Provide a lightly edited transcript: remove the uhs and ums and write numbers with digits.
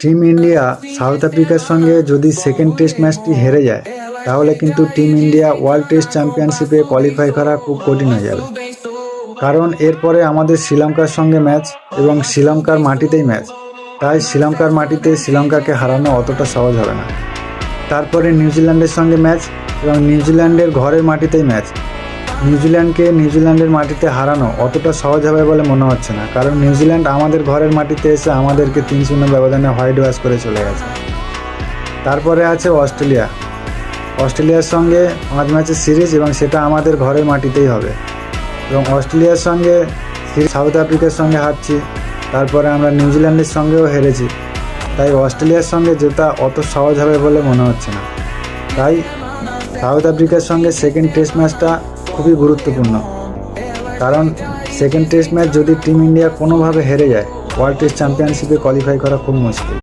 Team India south আফ্রিকার সঙ্গে যদি সেকেন্ড টেস্ট ম্যাচটি হেরে যায় তাহলে কিন্তু টিম ইন্ডিয়া ওয়ার্ল্ড টেস্ট চ্যাম্পিয়নশিপে কোয়ালিফাই করা খুব কঠিন হয়ে যাবে। কারণ এরপরে আমাদের শ্রীলঙ্কার সঙ্গে ম্যাচ এবং শ্রীলঙ্কার মাটিতেই ম্যাচ, তাই শ্রীলঙ্কার মাটিতে শ্রীলঙ্কাকে হারানো অতটা সহজ হবে না। তারপরে নিউজিল্যান্ডের সঙ্গে ম্যাচ এবং নিউজিল্যান্ডের ঘরের মাটিতেই ম্যাচ। নিউজিল্যান্ডকে নিউজিল্যান্ডের মাটিতে হারানো অতটা সহজ হবে বলে মনে হচ্ছে না, কারণ নিউজিল্যান্ড আমাদের ঘরের মাটিতে এসে আমাদেরকে 3-0 ব্যবধানে হোয়াইট ওয়াশ করে চলে গেছে। তারপরে আছে অস্ট্রেলিয়ার সঙ্গে 5 ম্যাচের সিরিজ এবং সেটা আমাদের ঘরের মাটিতেই হবে। এবং অস্ট্রেলিয়ার সঙ্গে সাউথ আফ্রিকার সঙ্গে হারছি, তারপরে আমরা নিউজিল্যান্ডের সঙ্গেও হেরেছি, তাই অস্ট্রেলিয়ার সঙ্গে জেতা অত সহজ হবে বলে মনে হচ্ছে না। তাই সাউথ আফ্রিকার সঙ্গে সেকেন্ড টেস্ট ম্যাচটা খুবই গুরুত্বপূর্ণ, কারণ সেকেন্ড টেস্ট ম্যাচ যদি টিম ইন্ডিয়া কোনোভাবে হেরে যায় ওয়ার্ল্ড টেস্ট চ্যাম্পিয়নশিপে কোয়ালিফাই করা খুব মুশকিল।